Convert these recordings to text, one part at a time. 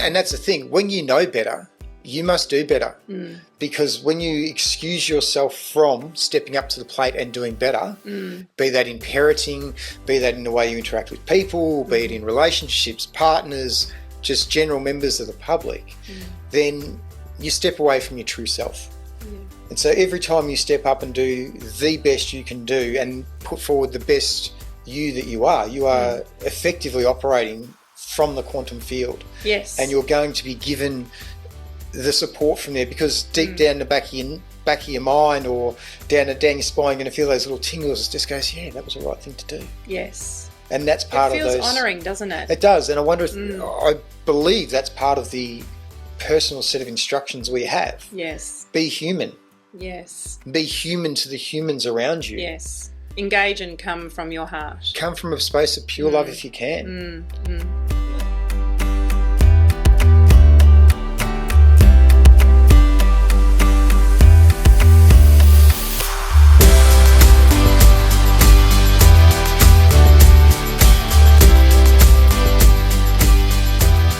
And that's the thing. When you know better, you must do better. Because when you excuse yourself from stepping up to the plate and doing better, be that in parenting, be that in the way you interact with people, be it in relationships, partners, just general members of the public, then you step away from your true self. And so every time you step up and do the best you can do and put forward the best you that you are effectively operating from the quantum field. Yes. And you're going to be given the support from there, because deep down the back of your mind or down your spine, you're going to feel those little tingles. It just goes, yeah, that was the right thing to do. Yes. And that's part of those. It feels honouring, doesn't it? It does. And I wonder if, I believe that's part of the personal set of instructions we have. Yes. Be human. Yes. Be human to the humans around you. Yes. Engage and come from your heart. Come from a space of pure love if you can.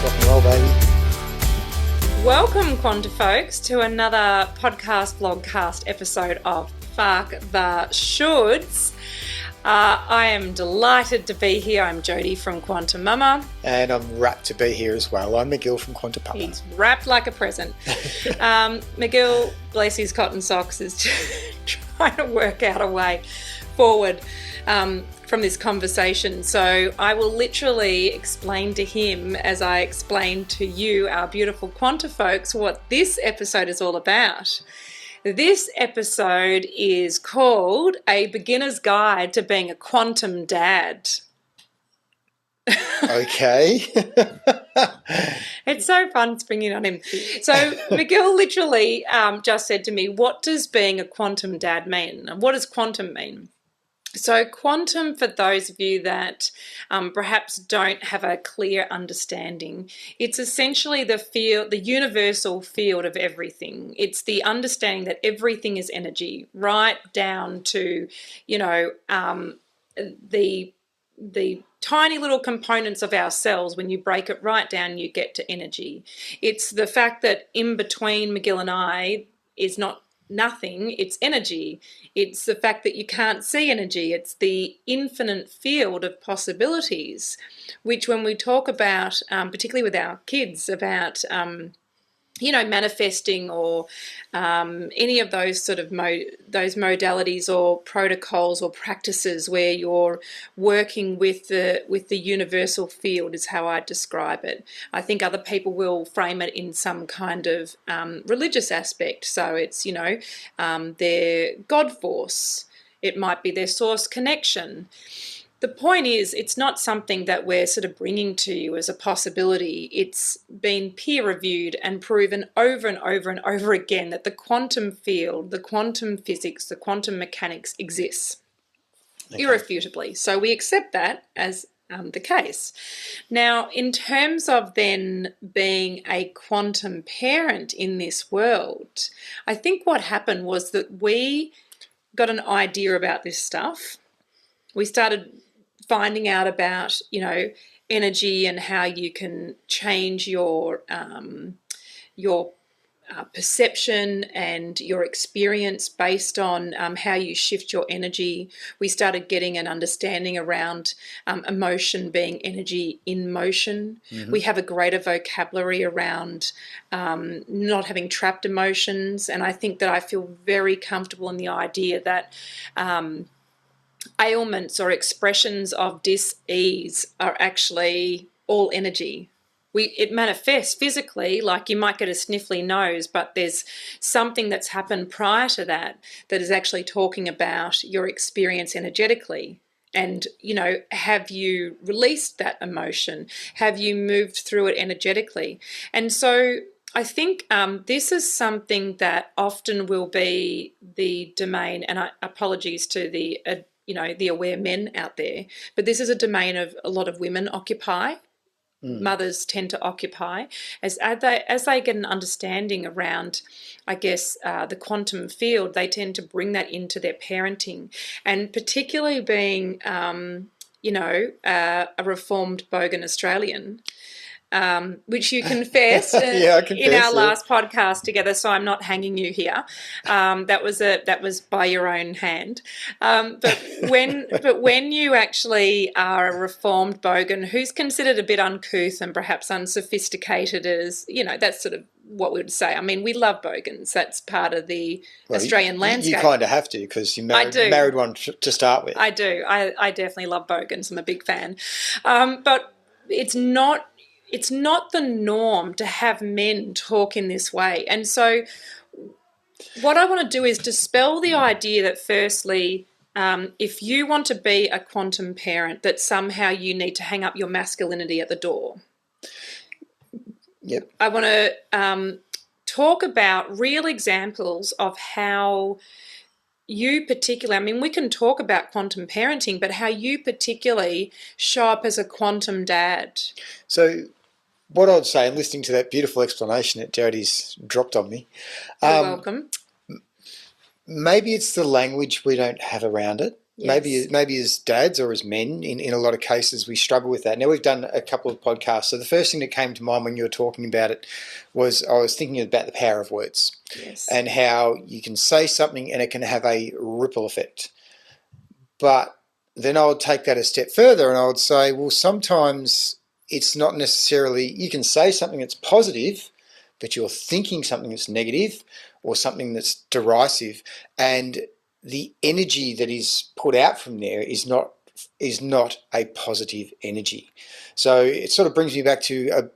Rock and roll, baby. Welcome, Quanta folks, to another podcast vlogcast episode of Fark The Shoulds. I am delighted to be here. I'm Jodi from QuantiMama. And I'm rapt to be here as well. I'm McGill from QuantiPapa. He's wrapped like a present. McGill, bless his cotton socks, is trying to work out a way forward from this conversation. So I will literally explain to him, as I explain to you, our beautiful Quanta folks, what this episode is all about. This episode is called A Beginner's Guide to Being a Quantum Dad. Okay. It's so fun springing on him. So McGill literally just said to me, what does being a quantum dad mean? What does quantum mean? So quantum, for those of you that perhaps don't have a clear understanding, it's essentially the field, the universal field of everything. It's the understanding that everything is energy, right down to, the tiny little components of our cells. When you break it right down, you get to energy. It's the fact that in between McGill and I is not nothing, it's energy. It's the fact that you can't see energy. It's the infinite field of possibilities, which when we talk about, particularly with our kids, about manifesting or any of those sort of those modalities or protocols or practices where you're working with the universal field is how I describe it. I think other people will frame it in some kind of religious aspect. So it's their God force. It might be their source connection. The point is, it's not something that we're sort of bringing to you as a possibility. It's been peer-reviewed and proven over and over and over again that the quantum field, the quantum physics, the quantum mechanics exists irrefutably. So we accept that as the case. Now, in terms of then being a quantum parent in this world, I think what happened was that we got an idea about this stuff. We started finding out about, energy and how you can change your perception and your experience based on how you shift your energy. We started getting an understanding around emotion being energy in motion. Mm-hmm. We have a greater vocabulary around not having trapped emotions. And I think that I feel very comfortable in the idea that ailments or expressions of dis-ease are actually all energy. It manifests physically, like you might get a sniffly nose, but there's something that's happened prior to that is actually talking about your experience energetically. And, have you released that emotion? Have you moved through it energetically? And so I think this is something that often will be the domain, and apologies to the aware men out there, but this is a domain of a lot of women occupy. Mothers tend to occupy as they get an understanding around, I guess, the quantum field. They tend to bring that into their parenting, and particularly being, a reformed bogan Australian. which you confessed Yeah, I in confess, our yeah. last podcast together. So I'm not hanging you here. That was by your own hand. But when you actually are a reformed bogan who's considered a bit uncouth and perhaps unsophisticated, as that's sort of what we would say. I mean, we love bogans. That's part of the Australian landscape. You kind of have to, because you I do. married one to start with. I do. I definitely love bogans. I'm a big fan. But it's not the norm to have men talk in this way. And so what I want to do is dispel the idea that, firstly, if you want to be a quantum parent, that somehow you need to hang up your masculinity at the door. Yep. I want to talk about real examples of how you particularly, I mean, we can talk about quantum parenting, but how you particularly show up as a quantum dad. So what I'd say, and listening to that beautiful explanation that Jodi's dropped on me. You're welcome. Maybe it's the language we don't have around it. Yes. Maybe as dads or as men, in a lot of cases, we struggle with that. Now, we've done a couple of podcasts. So the first thing that came to mind when you were talking about it was I was thinking about the power of words. Yes. And how you can say something and it can have a ripple effect. But then I would take that a step further and I would say, well, sometimes it's not necessarily, you can say something that's positive, but you're thinking something that's negative or something that's derisive, and the energy that is put out from there is not a positive energy. So it sort of brings me back to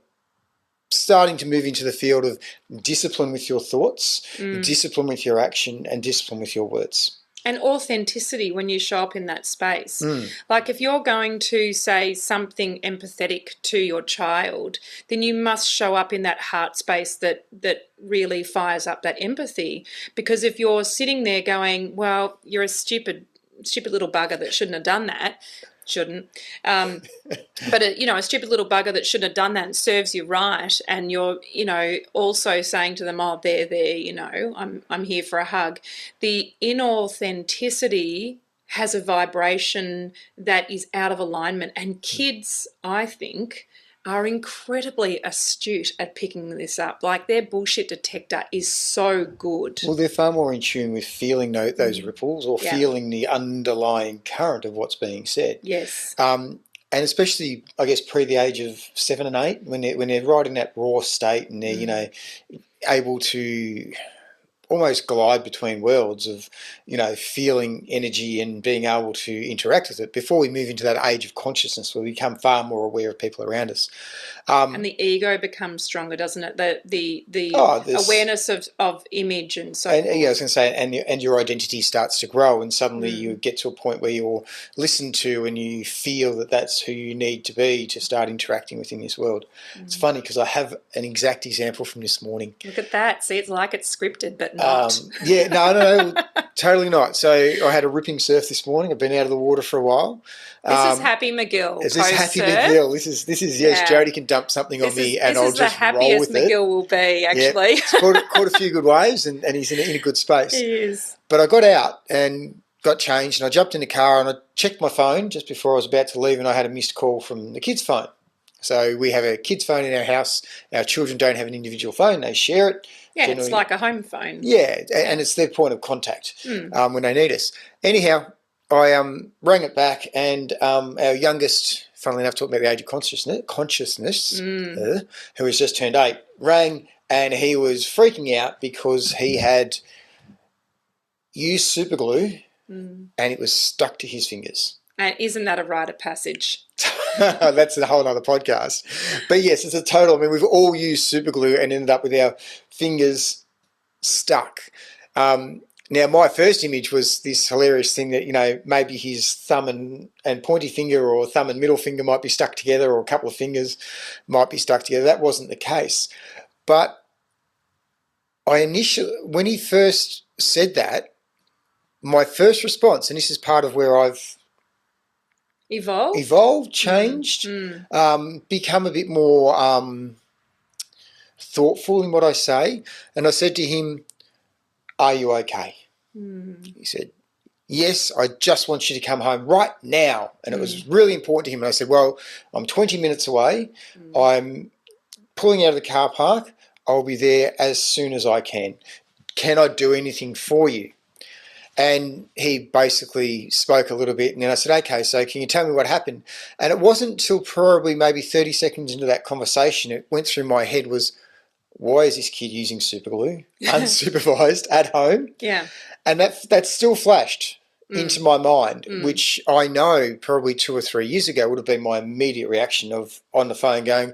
starting to move into the field of discipline with your thoughts, discipline with your action, and discipline with your words. And authenticity when you show up in that space. Like, if you're going to say something empathetic to your child, then you must show up in that heart space that really fires up that empathy. Because if you're sitting there going, well, you're a stupid little bugger that shouldn't have done that, but a stupid little bugger that shouldn't have done that and serves you right, and you're also saying to them, oh, there, I'm here for a hug. The inauthenticity has a vibration that is out of alignment, and kids, I think, are incredibly astute at picking this up. Like, their bullshit detector is so good. Well, they're far more in tune with feeling those ripples or feeling the underlying current of what's being said. Yes. And especially, I guess, pre the age of 7 and 8, when they're right in that raw state and they're, able to almost glide between worlds of, feeling energy and being able to interact with it before we move into that age of consciousness where we become far more aware of people around us. And the ego becomes stronger, doesn't it? The awareness of image and so forth. Yeah, I was going to say, and your identity starts to grow, and suddenly you get to a point where you're listened to and you feel that that's who you need to be to start interacting within this world. It's funny because I have an exact example from this morning. Look at that. See, it's like it's scripted, but not. No, totally not. So I had a ripping surf this morning. I've been out of the water for a while. This is Happy McGill. Is this Happy McGill? This is yes. Jodi can dump something on me, and I'll just roll with it. This is the happiest McGill will be, actually. Yeah, he's caught a few good waves, and he's in a good space. He is. But I got out and got changed, and I jumped in the car and I checked my phone just before I was about to leave, and I had a missed call from the kids' phone. So we have a kids' phone in our house. Our children don't have an individual phone; they share it. Yeah, it's like a home phone. Yeah, and it's their point of contact when they need us. Anyhow, I rang it back, and our youngest, funnily enough, talking about the age of consciousness, who has just turned 8, rang, and he was freaking out because he had used super glue and it was stuck to his fingers. And isn't that a rite of passage? That's a whole other podcast. But yes, it's a total. I mean, we've all used super glue and ended up with our fingers stuck. Now, my first image was this hilarious thing that, maybe his thumb and pointy finger or thumb and middle finger might be stuck together, or a couple of fingers might be stuck together. That wasn't the case. But when he first said that, my first response, and this is part of where I've evolved, changed, become a bit more thoughtful in what I say. And I said to him, "Are you okay?" He said, "Yes, I just want you to come home right now." And it was really important to him. And I said, "Well, I'm 20 minutes away. I'm pulling out of the car park. I'll be there as soon as I can. Can I do anything for you? And he basically spoke a little bit, and then I said, okay, so can you tell me what happened? And it wasn't until probably maybe 30 seconds into that conversation, it went through my head was, why is this kid using super glue unsupervised at home? Yeah. And that still flashed into my mind, which I know probably 2 or 3 years ago would have been my immediate reaction of on the phone going,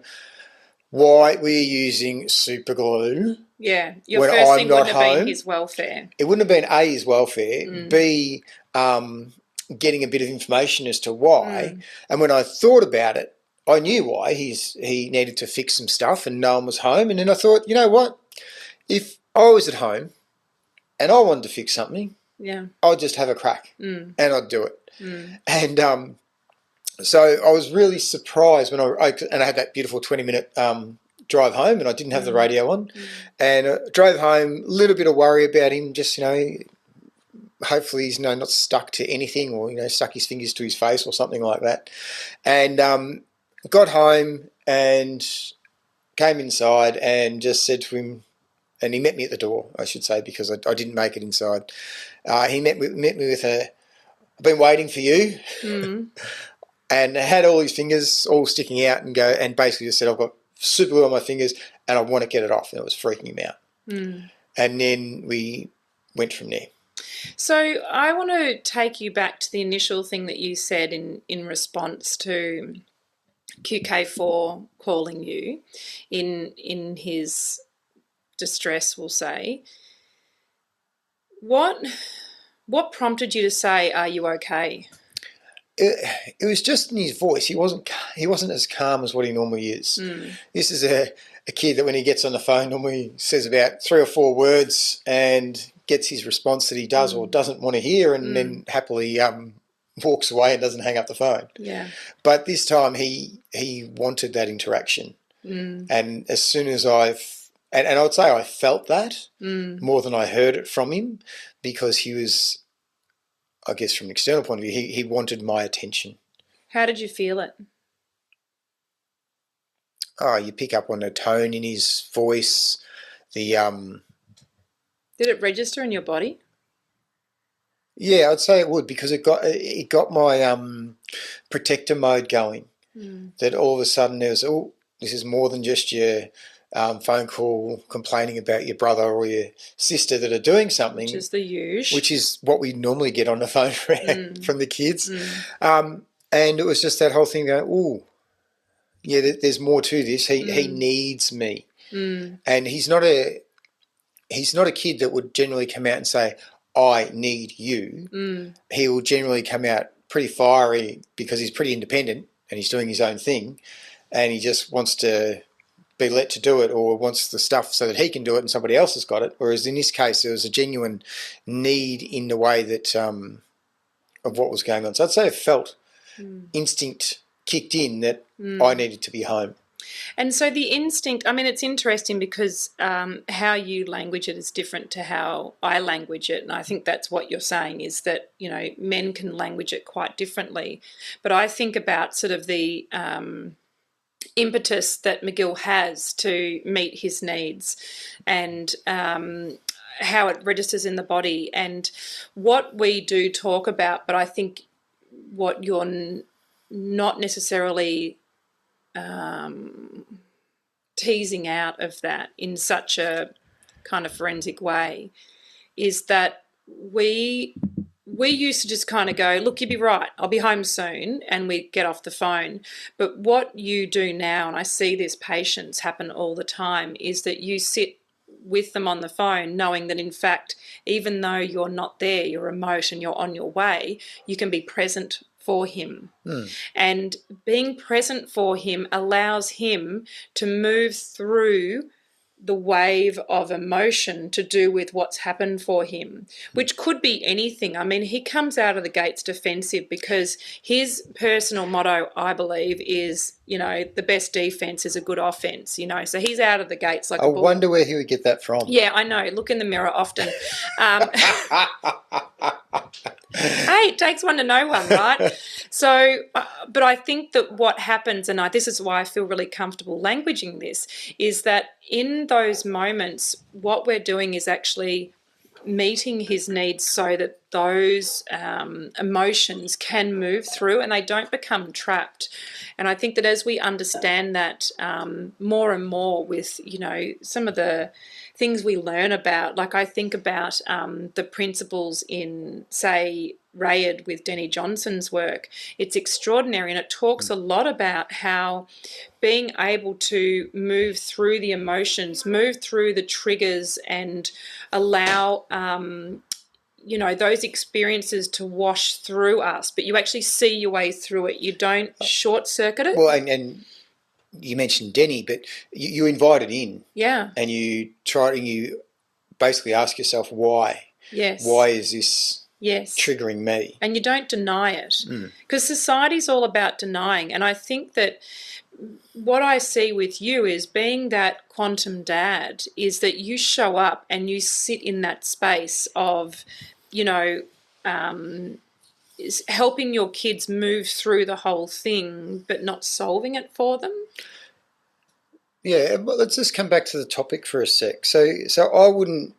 why were you using super glue? Yeah, your first thing wouldn't have been his welfare. It wouldn't have been A, his welfare, B, getting a bit of information as to why. And when I thought about it, I knew why. He needed to fix some stuff and no one was home. And then I thought, you know what? If I was at home and I wanted to fix something, I'd just have a crack and I'd do it. And so I was really surprised when I had that beautiful 20-minute drive home, and I didn't have the radio on, and drove home, a little bit of worry about him, just, hopefully he's not stuck to anything, or stuck his fingers to his face or something like that. And got home and came inside and just said to him, and he met me at the door, I should say, because I didn't make it inside. He met me with I've been waiting for you, and had all his fingers all sticking out, and basically just said, I've got super glue on my fingers and I want to get it off, and it was freaking him out. And then we went from there. So I want to take you back to the initial thing that you said in response to QK4 calling you in his distress, we'll say. What prompted you to say, are you okay? It was just in his voice. He wasn't as calm as what he normally is. This is a kid that when he gets on the phone normally says about 3 or 4 words and gets his response that he does or doesn't want to hear, and then happily walks away and doesn't hang up the phone. Yeah. But this time he wanted that interaction. And as soon as and I would say I felt that more than I heard it from him, because he was, I guess from an external point of view, he wanted my attention. How did you feel it? Oh, you pick up on the tone in his voice. Did it register in your body? Yeah, I'd say it would, because it got my protector mode going. That all of a sudden there was, this is more than just your phone call complaining about your brother or your sister that are doing something. Which is the usual. Which is what we normally get on the phone from the kids. And it was just that whole thing going, there's more to this. He needs me. And he's not a kid that would generally come out and say, I need you. He will generally come out pretty fiery because he's pretty independent and he's doing his own thing, and he just wants to be let to do it, or wants the stuff so that he can do it and somebody else has got it. Whereas in this case, there was a genuine need in the way that of what was going on. So I'd say it felt instinct kicked in that I needed to be home. And so the instinct, I mean, it's interesting because how you language it is different to how I language it. And I think that's what you're saying, is that, men can language it quite differently. But I think about sort of the impetus that McGill has to meet his needs, and how it registers in the body, and what we do talk about. But I think what you're not necessarily teasing out of that in such a kind of forensic way is that we used to just kind of go, look, you'd be right, I'll be home soon, and we get off the phone. But what you do now, and I see this patients happen all the time, is that you sit with them on the phone knowing that, in fact, even though you're not there, you're remote and you're on your way, you can be present for him. And being present for him allows him to move through the wave of emotion to do with what's happened for him, which could be anything. I mean, he comes out of the gates defensive because his personal motto, I believe, is, the best defense is a good offense, so he's out of the gates like a bull. I wonder where he would get that from. Yeah, I know. Look in the mirror often. Hey, takes one to know one, right? So, but I think that what happens, and this is why I feel really comfortable languaging this, is that in those moments, what we're doing is actually meeting his needs so that those emotions can move through and they don't become trapped. And I think that as we understand that more and more with, some of the things we learn about, like I think about the principles in, say, Rayard with Denny Johnson's work. It's extraordinary, and it talks a lot about how being able to move through the emotions, move through the triggers, and allow those experiences to wash through us, but you actually see your way through it. You don't short circuit it. Well, and you mentioned Denny, but you invite it in. Yeah. And you basically ask yourself why. Yes. Why is this yes. triggering me? And you don't deny it. Because society's all about denying. And I think that what I see with you is being that quantum dad is that you show up and you sit in that space of, is helping your kids move through the whole thing, but not solving it for them. Yeah, well, let's just come back to the topic for a sec. So I wouldn't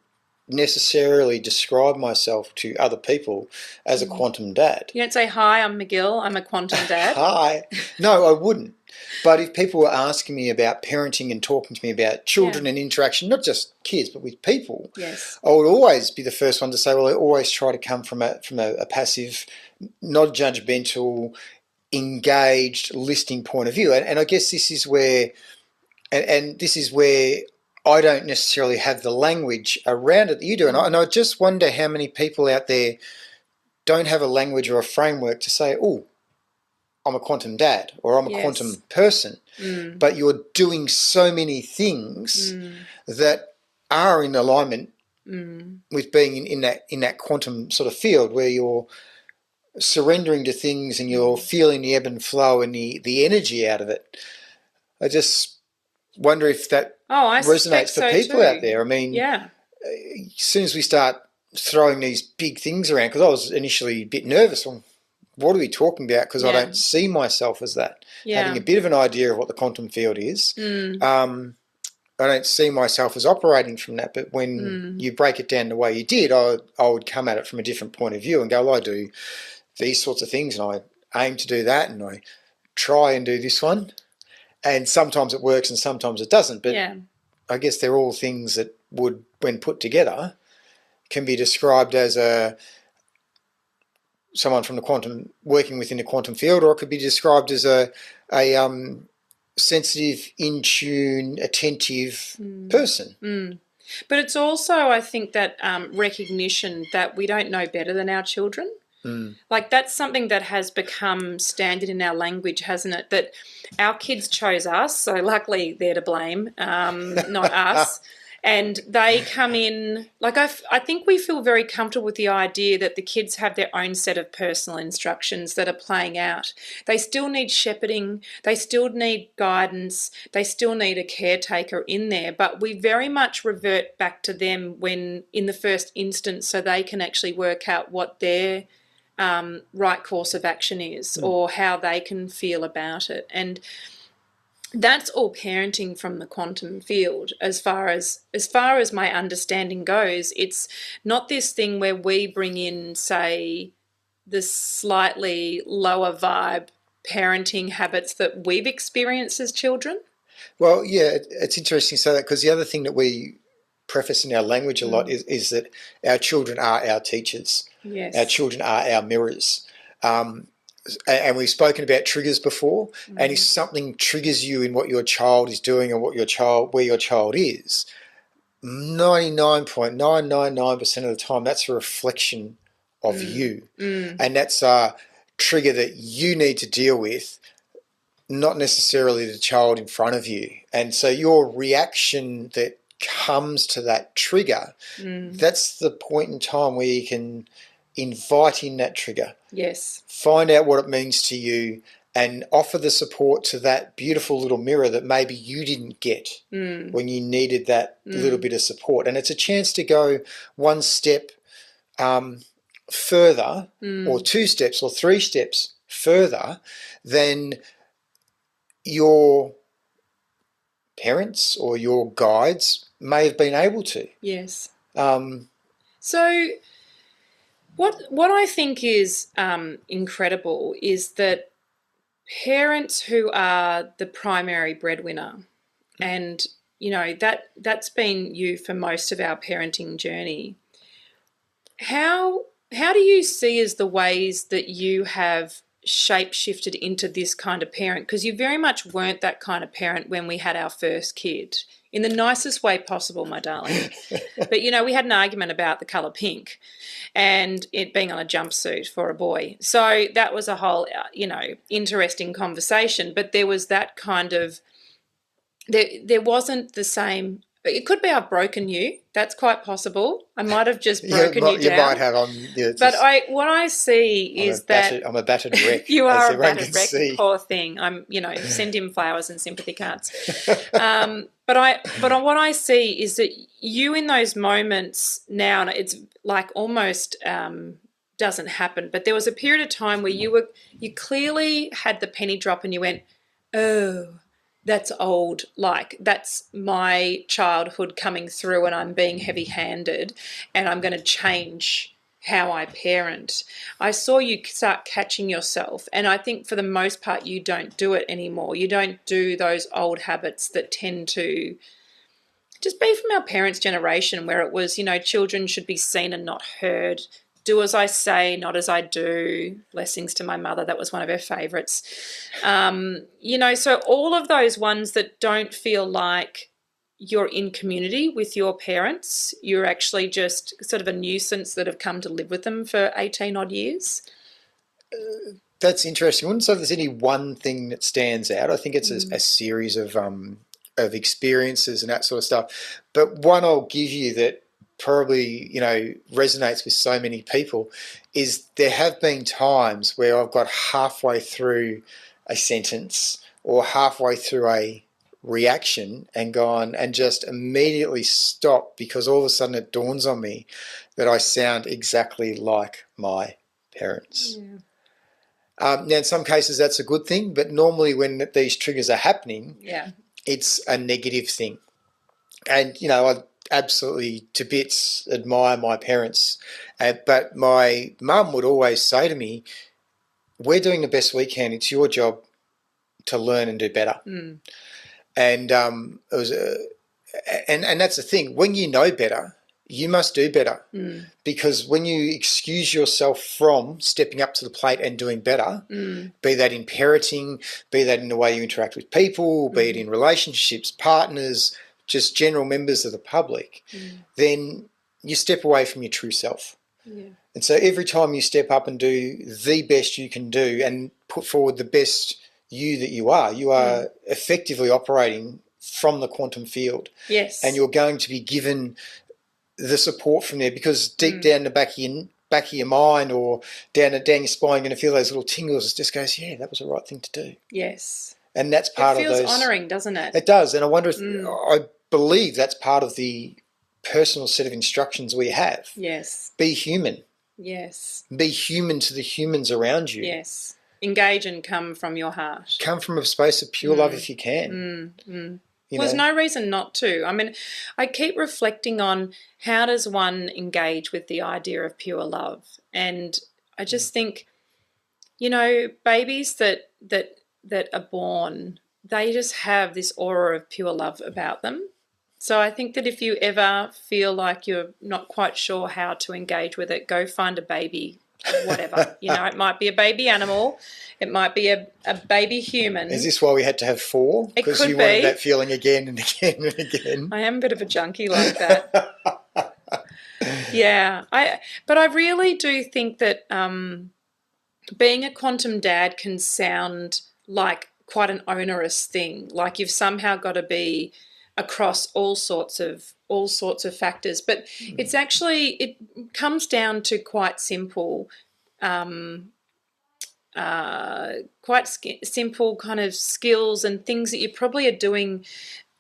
necessarily describe myself to other people as a quantum dad. You don't say, "Hi, I'm McGill, I'm a quantum dad." Hi. No, I wouldn't. But if people were asking me about parenting and talking to me about children and interaction, not just kids, but with people, yes, I would always be the first one to say, well, I always try to come from a passive, not judgmental, engaged, listening point of view. And I guess this is where, and this is where I don't necessarily have the language around it that you do. And I just wonder how many people out there don't have a language or a framework to say, oh, I'm a quantum dad or I'm a quantum person. But you're doing so many things that are in alignment with being in that quantum sort of field where you're surrendering to things and you're feeling the ebb and flow and the energy out of it. I just wonder if that resonates for people out there. I mean, as soon as we start throwing these big things around, because I was initially a bit nervous on what are we talking about, because I don't see myself as that. Having a bit of an idea of what the quantum field is, I don't see myself as operating from that. But when you break it down the way you did, I would come at it from a different point of view and go, well, I do these sorts of things and I aim to do that and I try and do this one. And sometimes it works and sometimes it doesn't. But I guess they're all things that would, when put together, can be described as someone from the quantum, working within the quantum field, or it could be described as a sensitive, in tune, attentive person. But it's also, I think, that recognition that we don't know better than our children. Like that's something that has become standard in our language, hasn't it? That our kids chose us, so luckily they're to blame, not us. And they come in, like I think we feel very comfortable with the idea that the kids have their own set of personal instructions that are playing out. They still need shepherding, they still need guidance, they still need a caretaker in there, but we very much revert back to them when in the first instance so they can actually work out what their right course of action is or how they can feel about it. And that's all parenting from the quantum field as far as my understanding goes. It's not this thing where we bring in, say, the slightly lower vibe parenting habits that we've experienced as children. Well, yeah, it's interesting to say that, because the other thing that we preface in our language a lot is that our children are our teachers. Yes. Our children are our mirrors. And we've spoken about triggers before, and if something triggers you in what your child is doing or where your child is, 99.999% of the time that's a reflection of you. And that's a trigger that you need to deal with, not necessarily the child in front of you. And so your reaction that comes to that trigger, that's the point in time where you can invite in that trigger. Yes. Find out what it means to you and offer the support to that beautiful little mirror that maybe you didn't get when you needed that little bit of support. And it's a chance to go one step further or 2 steps or 3 steps further than your parents or your guides may have been able to. Yes. So what I think is incredible is that parents who are the primary breadwinner, and that's been you for most of our parenting journey. How do you see as the ways that you have shape-shifted into this kind of parent? Because you very much weren't that kind of parent when we had our first kid, in the nicest way possible, my darling. But, we had an argument about the colour pink and it being on a jumpsuit for a boy. So that was a whole, interesting conversation. But there was that kind of, there wasn't the same. It could be I've broken you. That's quite possible. I might have just broken you down. You might have. But what I see is that I'm a battered wreck. You are a battered wreck, poor thing. I'm, send him flowers and sympathy cards. But what I see is that you in those moments now, and it's like almost doesn't happen. But there was a period of time where you clearly had the penny drop, and you went, oh. That's old, like that's my childhood coming through and I'm being heavy-handed and I'm going to change how I parent. I saw you start catching yourself, and I think for the most part you don't do it anymore. You don't do those old habits that tend to just be from our parents' generation, where it was, children should be seen and not heard. Do as I say, not as I do. Blessings to my mother. That was one of her favourites. So all of those ones that don't feel like you're in community with your parents, you're actually just sort of a nuisance that have come to live with them for 18 odd years. That's interesting. I wouldn't say there's any one thing that stands out. I think it's a series of experiences and that sort of stuff. But one I'll give you that probably resonates with so many people is there have been times where I've got halfway through a sentence or halfway through a reaction and gone and just immediately stop, because all of a sudden it dawns on me that I sound exactly like my parents. Now in some cases that's a good thing, but normally when these triggers are happening, it's a negative thing. And I absolutely to bits admire my parents, but my mum would always say to me, we're doing the best we can, it's your job to learn and do better. And it was and that's the thing, when you know better you must do better, because when you excuse yourself from stepping up to the plate and doing better, be that in parenting, be that in the way you interact with people, be it in relationships, partners, just general members of the public, then you step away from your true self. And so every time you step up and do the best you can do and put forward the best you that you are effectively operating from the quantum field. Yes. And you're going to be given the support from there, because deep down the back of your mind or down your spine, you're going to feel those little tingles. It just goes, yeah, that was the right thing to do. Yes. And that's part of those. It feels honouring, doesn't it? It does. And I wonder if, I believe that's part of the personal set of instructions we have. Yes. Be human. Yes. Be human to the humans around you. Yes. Engage and come from your heart. Come from a space of pure love if you can. There's no reason not to. I mean, I keep reflecting on how does one engage with the idea of pure love, and I just think, babies that are born, they just have this aura of pure love about them. So I think that if you ever feel like you're not quite sure how to engage with it, go find a baby, whatever. It might be a baby animal, it might be a baby human. Is this why we had to have 4? It could because you wanted that feeling again and again and again. I am a bit of a junkie like that. But I really do think that being a quantum dad can sound like quite an onerous thing. Like you've somehow got to be across all sorts of factors, but it's actually, it comes down to quite simple, simple kind of skills and things that you probably are doing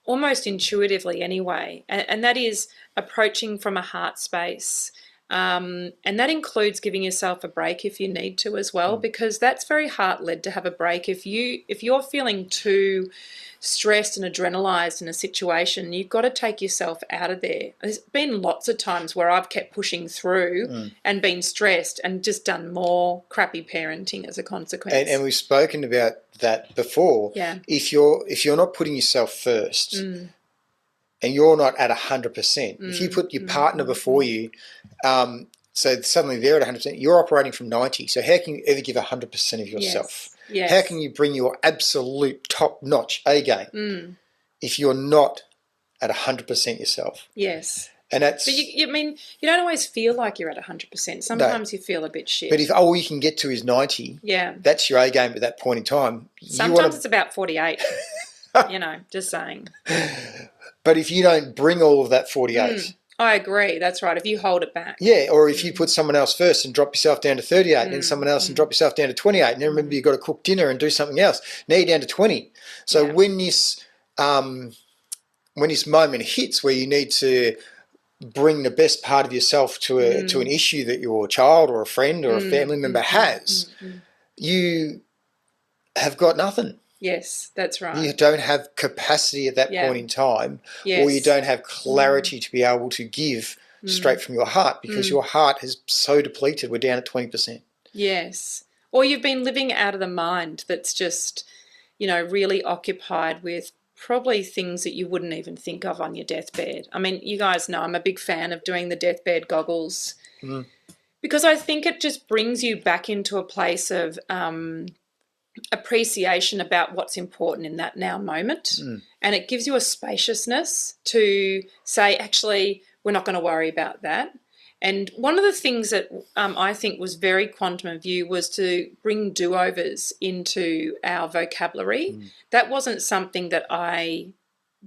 almost intuitively anyway, and that is approaching from a heart space, And that includes giving yourself a break if you need to as well, because that's very heart-led to have a break. If you're feeling too stressed and adrenalized in a situation, you've got to take yourself out of there. There's been lots of times where I've kept pushing through and been stressed and just done more crappy parenting as a consequence. And we've spoken about that before. Yeah. If you're not putting yourself first, and you're not at 100%, if you put your partner before you, so suddenly they're at 100%, you're operating from 90. So how can you ever give 100% of yourself? Yes. How can you bring your absolute top-notch A game if you're not at 100% yourself? Yes. And that's. But you don't always feel like you're at 100%. Sometimes you feel a bit shit. But if all you can get to is 90, that's your A game at that point in time. Sometimes it's about 48. Just saying. But if you don't bring all of that 48. I agree. That's right. If you hold it back. Yeah, or if you put someone else first and drop yourself down to 38 and then someone else and drop yourself down to 28 and then remember you've got to cook dinner and do something else. Now you're down to 20. So when this moment hits where you need to bring the best part of yourself to an issue that your child or a friend or a family member has, you have got nothing. Yes, that's right. You don't have capacity at that point in time, or you don't have clarity to be able to give straight from your heart because your heart is so depleted. We're down at 20%. Yes. Or you've been living out of the mind that's just, really occupied with probably things that you wouldn't even think of on your deathbed. I mean, you guys know I'm a big fan of doing the deathbed goggles because I think it just brings you back into a place of appreciation about what's important in that now moment, and it gives you a spaciousness to say, actually, we're not going to worry about that. And one of the things that I think was very quantum of you was to bring do-overs into our vocabulary. That wasn't something that I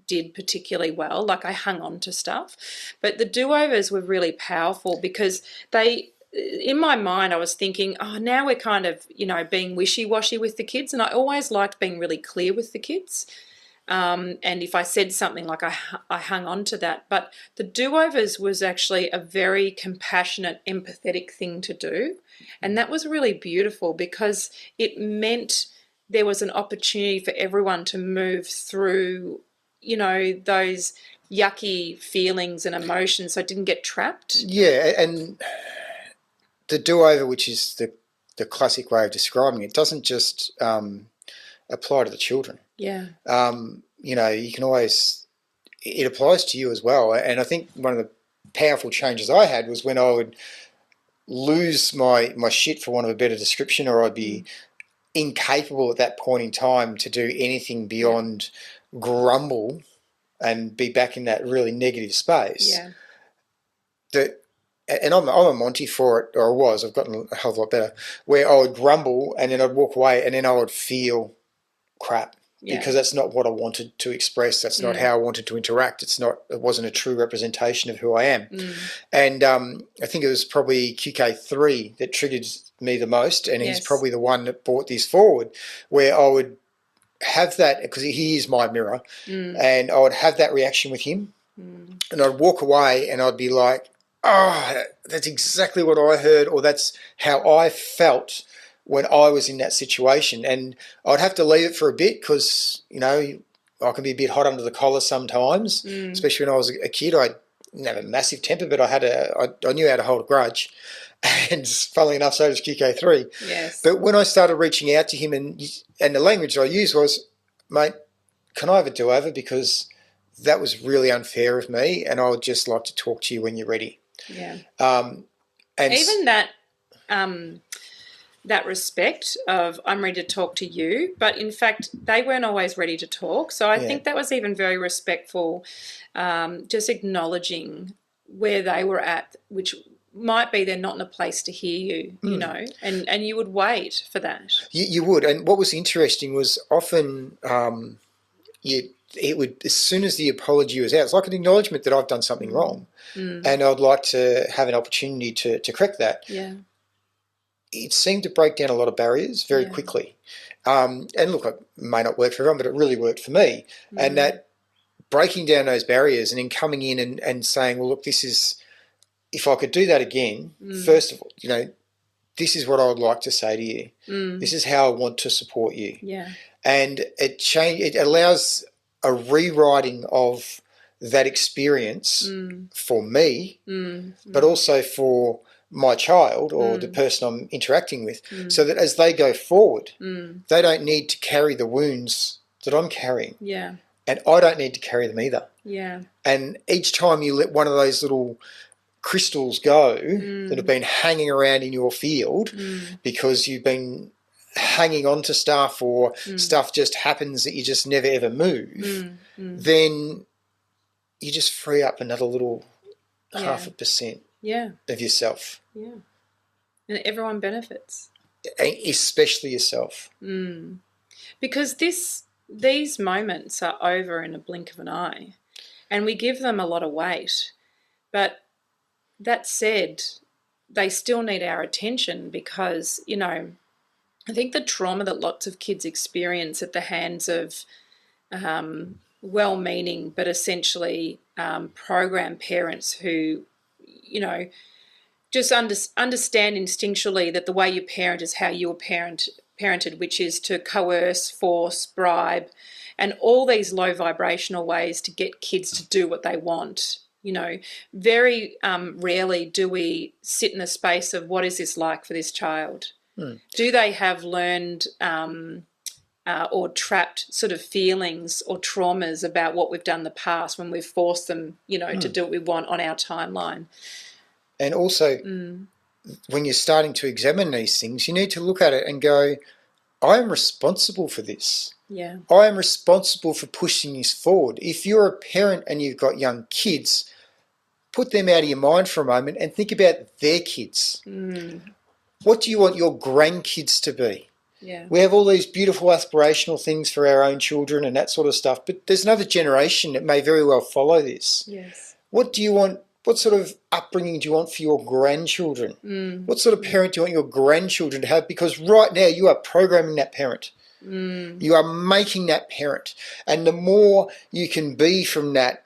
did particularly well. Like, I hung on to stuff, but the do-overs were really powerful because in my mind, I was thinking, now we're kind of, being wishy-washy with the kids. And I always liked being really clear with the kids. And if I said something, like I hung on to that. But the do-overs was actually a very compassionate, empathetic thing to do. And that was really beautiful because it meant there was an opportunity for everyone to move through, those yucky feelings and emotions so it didn't get trapped. Yeah, and the do-over, which is the classic way of describing it, doesn't just apply to the children. Yeah. You can always, it applies to you as well. And I think one of the powerful changes I had was when I would lose my shit, for want of a better description, or I'd be incapable at that point in time to do anything beyond grumble and be back in that really negative space. Yeah. And I'm a Monty for it, or I was. I've gotten a hell of a lot better. Where I would grumble and then I'd walk away and then I would feel crap because that's not what I wanted to express. That's not how I wanted to interact. It wasn't a true representation of who I am. And I think it was probably QK3 that triggered me the most, and he's probably the one that brought this forward, where I would have that, because he is my mirror, and I would have that reaction with him, and I'd walk away and I'd be like, that's exactly what I heard, or that's how I felt when I was in that situation. And I'd have to leave it for a bit because, I can be a bit hot under the collar sometimes, especially when I was a kid. I didn't have a massive temper, but I knew how to hold a grudge. And funnily enough, so does QK3. Yes. But when I started reaching out to him, and the language I used was, mate, can I have a do-over? Because that was really unfair of me, and I would just like to talk to you when you're ready. Yeah. And even that that respect of, I'm ready to talk to you, but in fact they weren't always ready to talk. So I think that was even very respectful, just acknowledging where they were at, which might be they're not in a place to hear you, and you would wait for that. You would. And what was interesting was often it would, as soon as the apology was out, it's like an acknowledgement that I've done something wrong, and I'd like to have an opportunity to correct that. Yeah. It seemed to break down a lot of barriers very quickly. And look, it may not work for everyone, but it really worked for me. And that breaking down those barriers and then coming in and saying, well, look, this is if I could do that again, first of all, you know, this is what I would like to say to you. This is how I want to support you. Yeah. And it allows a rewriting of that experience for me, but also for my child or the person I'm interacting with, so that as they go forward, they don't need to carry the wounds that I'm carrying. Yeah. And I don't need to carry them either. Yeah. And each time you let one of those little crystals go that have been hanging around in your field because you've been hanging on to stuff or stuff just happens that you just never ever move, then you just free up another little 0.5% of yourself. Yeah. And everyone benefits. Especially yourself. Because these moments are over in a blink of an eye, and we give them a lot of weight. But that said, they still need our attention because, you know, I think the trauma that lots of kids experience at the hands of well-meaning but essentially program parents who, you know, just understand instinctually that the way you parent is how you were parented, which is to coerce, force, bribe, and all these low vibrational ways to get kids to do what they want. You know, very rarely do we sit in a space of what is this like for this child? Do they have learned or trapped sort of feelings or traumas about what we've done in the past when we've forced them, you know, to do what we want on our timeline? And also, when you're starting to examine these things, you need to look at it and go, I am responsible for this. Yeah. I am responsible for pushing this forward. If you're a parent and you've got young kids, put them out of your mind for a moment and think about their kids. What do you want your grandkids to be? Yeah. We have all these beautiful aspirational things for our own children and that sort of stuff, but there's another generation that may very well follow this. Yes. What do you want? What sort of upbringing do you want for your grandchildren? What sort of parent do you want your grandchildren to have? Because right now you are programming that parent. You are making that parent. And the more you can be from that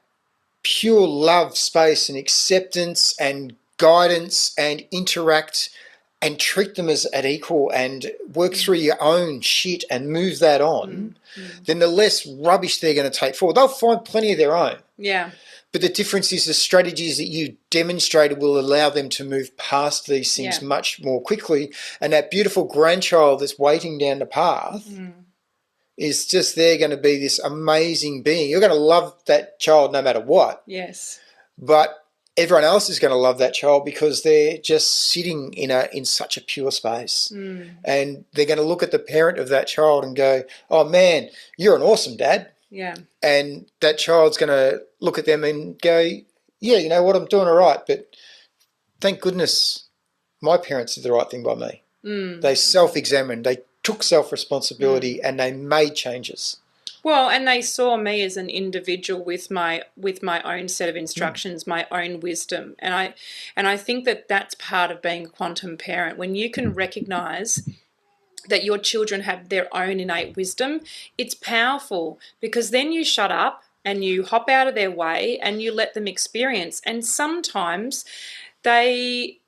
pure love space and acceptance and guidance and interact and treat them as at equal and work through your own shit and move that on, then the less rubbish they're going to take forward. They'll find plenty of their own. Yeah. But the difference is the strategies that you demonstrated will allow them to move past these things much more quickly. And that beautiful grandchild that's waiting down the path is just they're going to be this amazing being. You're going to love that child no matter what. Yes. But everyone else is going to love that child because they're just sitting in such a pure space. And they're going to look at the parent of that child and go, oh, man, you're an awesome dad. Yeah. And that child's going to look at them and go, yeah, you know what, I'm doing all right, but thank goodness my parents did the right thing by me. They self-examined, they took self-responsibility and they made changes. Well, and they saw me as an individual with my own set of instructions, my own wisdom. And I think that that's part of being a quantum parent. When you can recognise that your children have their own innate wisdom, it's powerful because then you shut up and you hop out of their way and you let them experience. And sometimes they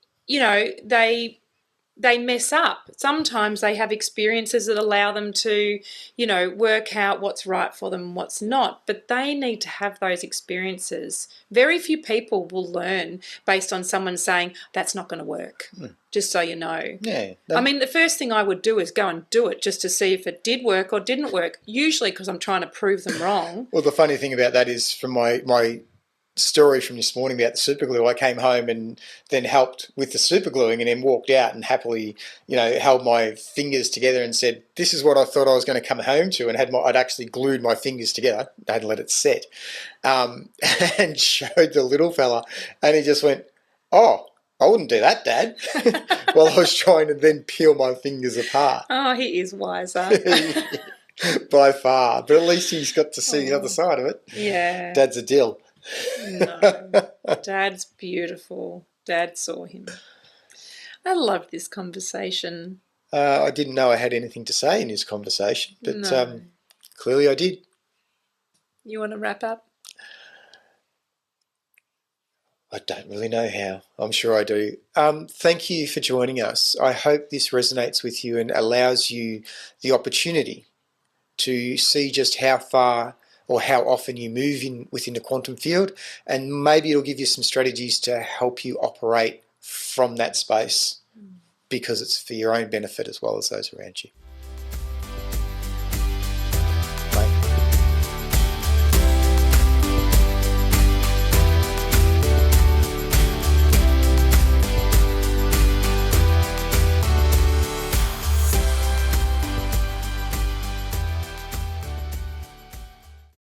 mess up. Sometimes they have experiences that allow them to, you know, work out what's right for them and what's not. But they need to have those experiences. Very few people will learn based on someone saying, that's not going to work, just so you know. Yeah. I mean, the first thing I would do is go and do it just to see if it did work or didn't work, usually because I'm trying to prove them wrong. Well, the funny thing about that is from my story from this morning about the super glue, I came home and then helped with the super gluing and then walked out and happily, you know, held my fingers together and said, this is what I thought I was going to come home to, and I'd actually glued my fingers together. I hadn't let it set, and showed the little fella, and he just went, oh, I wouldn't do that, Dad, while I was trying to then peel my fingers apart. Oh, he is wiser. By far, but at least he's got to see the other side of it. Yeah. Dad's a dill. No, Dad's beautiful. Dad saw him. I love this conversation. I didn't know I had anything to say in this conversation, but No. Clearly I did. You want to wrap up? I don't really know how. I'm sure I do. Thank you for joining us. I hope this resonates with you and allows you the opportunity to see just how far or how often you move within the quantum field, and maybe it'll give you some strategies to help you operate from that space, because it's for your own benefit as well as those around you.